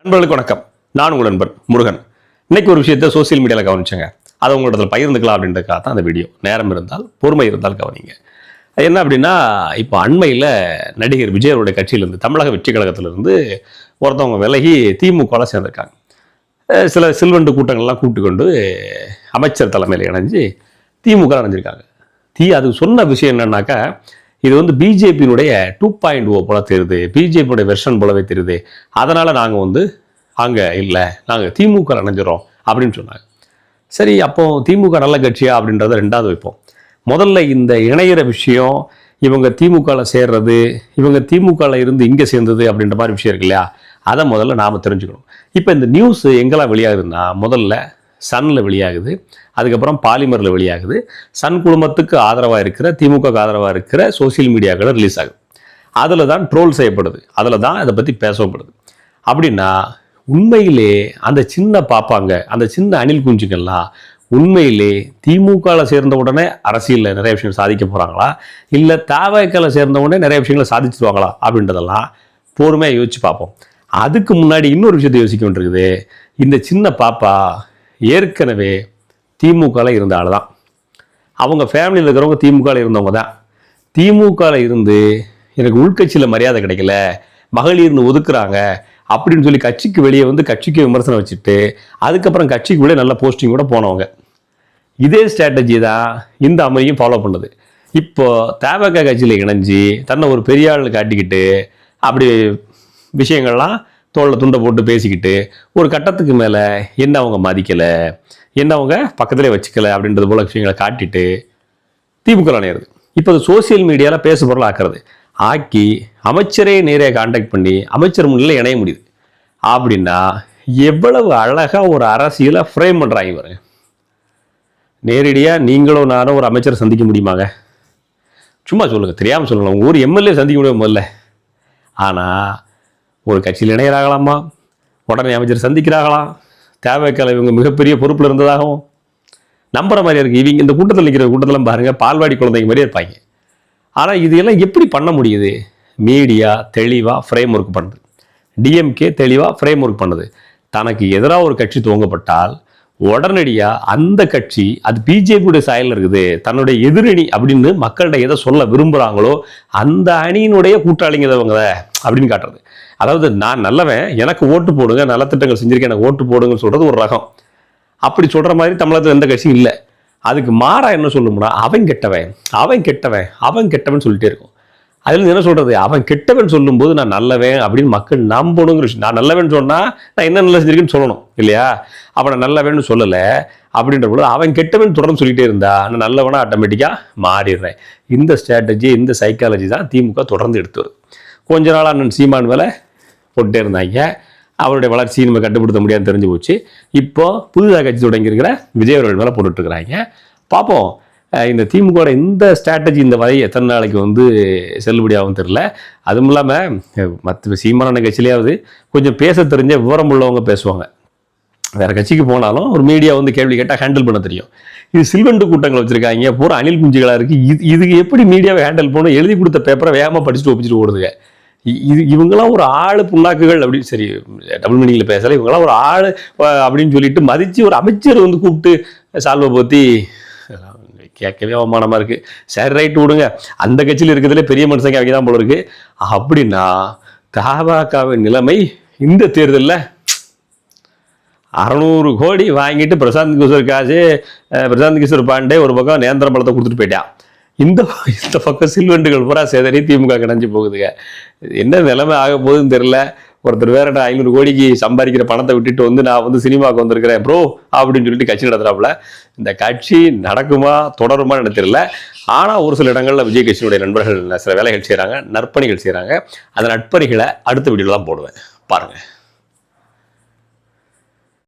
நண்பர்களுக்கு வணக்கம். நான் உங்கள் நண்பன் முருகன். இன்னைக்கு ஒரு விஷயத்தை சோசியல் மீடியாவில் கவனிச்சேங்க. அதை உங்களோட பகிர்ந்துக்கலாம் அப்படின்றதுக்காக தான் அந்த வீடியோ. நேரம் இருந்தால் பொறுமை இருந்தால் கவனிங்க. என்ன அப்படின்னா, இப்போ அண்மையில் நடிகர் விஜயருடைய கட்சியிலிருந்து, தமிழக வெற்றி கழகத்திலிருந்து ஒருத்தவங்க விலகி திமுகவில் சேர்ந்திருக்காங்க. சில சில்வண்டு கூட்டங்கள்லாம் கூப்பிட்டு கொண்டு அமைச்சர் தலைமையில் இணைஞ்சு திமுக இணைஞ்சிருக்காங்க. அது சொன்ன விஷயம் என்னன்னாக்கா, இது வந்து பிஜேபியினுடைய 2.0 போல தெரியுது, பிஜேபியுடைய வெர்ஷன் போலவே தெரியுது, அதனால் நாங்கள் வந்து அங்கே இல்லை, நாங்கள் திமுக இணைஞ்சிரோம் அப்படின்னு சொன்னாங்க. சரி, அப்போ திமுக நல்ல கட்சியா அப்படின்றத ரெண்டாவது வைப்போம். முதல்ல இந்த இணையிற விஷயம், இவங்க திமுகவில் சேர்றது, இவங்க திமுகவில் இருந்து இங்கே சேர்ந்தது அப்படின்ற மாதிரி விஷயம் இருக்கு இல்லையா, அதை முதல்ல நாம் தெரிஞ்சுக்கணும். இப்போ இந்த நியூஸ் எங்கெல்லாம் வெளியாகுதுன்னா, முதல்ல சன்னில் வெளியாகுது, அதுக்கப்புறம் பாலிமரில் வெளியாகுது, சன் குழுமத்துக்கு ஆதரவாக இருக்கிற, திமுகவுக்கு ஆதரவாக இருக்கிற சோசியல் மீடியாக்களை ரிலீஸ் ஆகுது. அதில் தான் ட்ரோல் செய்யப்படுது, அதில் தான் அதை பற்றி பேசப்படுது. அப்படின்னா உண்மையிலே அந்த சின்ன பாப்பாங்க, அந்த சின்ன அணில் குஞ்சுகள்லாம் உண்மையிலே திமுகவில் சேர்ந்த உடனே அரசியலில் நிறைய விஷயங்கள் சாதிக்க போகிறாங்களா, இல்லை தவகல சேர்ந்த உடனே நிறைய விஷயங்களை சாதிச்சுருவாங்களா அப்படின்றதெல்லாம் பொறுமையாக யோசிச்சு பார்ப்போம். அதுக்கு முன்னாடி இன்னொரு விஷயத்தை யோசிக்க வேண்டியிருக்குது. இந்த சின்ன பாப்பா ஏற்கனவே திமுகவில் இருந்த ஆள் தான். அவங்க ஃபேமிலியில் இருக்கிறவங்க திமுகவில் இருந்தவங்க தான். திமுகவில் இருந்து எனக்கு உள்கட்சியில் மரியாதை கிடைக்கல, மகளிர்னு ஒதுக்குறாங்க அப்படின்னு சொல்லி கட்சிக்கு வெளியே வந்து கட்சிக்கு விமர்சனம் வச்சுட்டு அதுக்கப்புறம் கட்சிக்கு வெளியே நல்ல போஸ்டிங் கூட போனவங்க. இதே ஸ்ட்ராட்டஜி தான் இந்த அமரியும் ஃபாலோ பண்ணுது. இப்போ தவக கட்சியில் இணைஞ்சி தன்னை ஒரு பெரிய ஆள் காட்டிக்கிட்டு அப்படி விஷயங்கள்லாம் தோளில் துண்டை போட்டு பேசிக்கிட்டு ஒரு கட்டத்துக்கு மேலே என்ன அவங்க மதிக்கலை, என்ன அவங்க பக்கத்திலே வச்சுக்கலை அப்படின்றது போல விஷயங்களை காட்டிட்டு திமுக இணையிறது. இப்போ அது சோசியல் மீடியாவில் பேசு பொருள் ஆக்கி அமைச்சரே நேரே கான்டாக்ட் பண்ணி அமைச்சர் முன்னிலையில் இணைய முடியுது. அப்படின்னா எவ்வளவு அழகாக ஒரு அரசியலை ஃப்ரேம் பண்ணுறாங்க பாருங்க. நேரடியாக நீங்களும் நானும் ஒரு அமைச்சரை சந்திக்க முடியுமாங்க? சும்மா சொல்லுங்கள், தெரியாமல் சொல்லலாம். ஒரு எம்எல்ஏ சந்திக்க முடியும் முதல்ல. ஆனால் ஒரு கட்சியில் இணையராகலாமா, உடனே அமைச்சர் சந்திக்கிறாங்களாம், தேவைக்கால இவங்க மிகப்பெரிய பொறுப்பில் இருந்ததாகவும் நம்புற மாதிரியா இருக்குது. இவங்க இந்த கூட்டத்தில் நிற்கிற கூட்டத்திலாம் பாருங்கள், பால்வாடி குழந்தைங்க மாதிரியே இருப்பாங்க. ஆனால் இது எல்லாம் எப்படி பண்ண முடியுது? மீடியா தெளிவாக ஃப்ரேம் ஒர்க் பண்ணுது, டிஎம்கே தெளிவாக ஃப்ரேம் ஒர்க் பண்ணுது. தனக்கு எதிராக ஒரு கட்சி துவங்கப்பட்டால் உடனடியாக அந்த கட்சி அது பிஜேபியுடைய சாயலில் இருக்குது, தன்னுடைய எதிரணி அப்படின்னு மக்கள்கிட்ட எதை சொல்ல விரும்புகிறாங்களோ அந்த அணியினுடைய கூட்டாளிங்கிறவங்க அப்படின்னு காட்டுறது. அதாவது நான் நல்லவன், எனக்கு ஓட்டு போடுங்க, நலத்திட்டங்கள் செஞ்சிருக்கேன், எனக்கு ஓட்டு போடுங்கன்னு சொல்கிறது ஒரு ரகம். அப்படி சொல்கிற மாதிரி தமிழகத்தில் எந்த கட்சியும் இல்லை. அதுக்கு மாறா என்ன சொல்லணும்னா, அவன் கெட்டவன், அவன் கெட்டவன், அவன் கெட்டவன் சொல்லிட்டே இருக்கும். அதுல என்ன சொல்கிறது, அவன் கெட்டவன் சொல்லும்போது நான் நல்லவன் அப்படின்னு மக்கள் நம்பணுங்கிற விஷயம். நான் நல்லவன் சொன்னால் நான் என்ன நல்லா செஞ்சிருக்கேன்னு சொல்லணும் இல்லையா? அப்போ நான் நல்லவன்னு சொல்லலை அப்படின்ற பொழுது அவன் கெட்டவன் தொடர்ந்து சொல்லிகிட்டே இருந்தா நான் நல்லவனா ஆட்டோமேட்டிக்காக மாறிடுறேன். இந்த ஸ்ட்ராட்டஜி, இந்த சைக்காலஜி தான் திமுக தொடர்ந்து எடுத்து வருது. கொஞ்ச நாள் அண்ணன் சீமான் வேலை போட்டுட்டே இருந்தாங்க, அவருடைய வளர்ச்சியை நம்ம கட்டுப்படுத்த முடியாதுன்னு தெரிஞ்சு போச்சு. இப்போ புதுதாக கட்சி தொடங்கியிருக்கிற விஜய் அவர்கள் மேலே போட்டுட்ருக்குறாங்க. பார்ப்போம் இந்த திமுக இந்த ஸ்ட்ராட்டஜி இந்த வரை எத்தனை நாளைக்கு வந்து செல்லுபடியாகவும் தெரில. அதுவும் இல்லாமல் மற்ற சீமான கட்சியிலேயாவது கொஞ்சம் பேச தெரிஞ்ச விவரம் உள்ளவங்க பேசுவாங்க. வேறு கட்சிக்கு போனாலும் ஒரு மீடியா வந்து கேள்வி கேட்டால் ஹேண்டில் பண்ண தெரியும். இது சில்வண்டு கூட்டங்கள் வச்சுருக்காங்க, பூரா அணில் குஞ்சுகளாக இருக்குது. இதுக்கு எப்படி மீடியாவை ஹேண்டில் பண்ணணும்? எழுதி கொடுத்த பேப்பரை வேகமாக படிச்சுட்டு ஒப்பிச்சுட்டு ஓடுதுங்க. இவங்களாம் ஒரு ஆள் புண்ணாக்குகள் அப்படின்னு, சரி டபுள் மீனிங்கில் பேசலை, இவங்களாம் ஒரு ஆள் அப்படின்னு சொல்லிட்டு மதித்து ஒரு அமைச்சர் வந்து கூப்பிட்டு சால்வை பற்றி கேட்கவே அவமானமாக இருக்குது. சரி ரைட்டு விடுங்க, அந்த கட்சியில் இருக்கிறதுல பெரிய மனுஷங்க அவங்க தான் போல இருக்குது. அப்படின்னா தபாகவின் நிலைமை இந்த தேர்தலில் 600 கோடி வாங்கிட்டு பிரசாந்த் கிஷோர் பாண்டே ஒரு பக்கம் நேந்திர பழத்தை கொடுத்துட்டு போயிட்டான். இந்த பக்கம் சில்வண்டுகள் பூரா சேதறி திமுக கிடஞ்சி போகுதுங்க. என்ன நிலைமை ஆக போகுதுன்னு தெரியல. ஒருத்தர் வேற 500 கோடிக்கு சம்பாதிக்கிற பணத்தை விட்டுட்டு வந்து நான் வந்து சினிமாவுக்கு வந்திருக்கிறேன் ப்ரோ அப்படின்னு சொல்லிட்டு கட்சி நடத்துறாப்புல. இந்த கட்சி நடக்குமா தொடருமா தெரியல. ஆனால் ஒரு சில இடங்களில் விஜய் கட்சியினுடைய நண்பர்கள் சில வேலைகள் செய்கிறாங்க, நற்பணிகள் செய்கிறாங்க. அந்த நட்பணிகளை அடுத்த வீடியோவில் தான் போடுவேன், பாருங்கள்.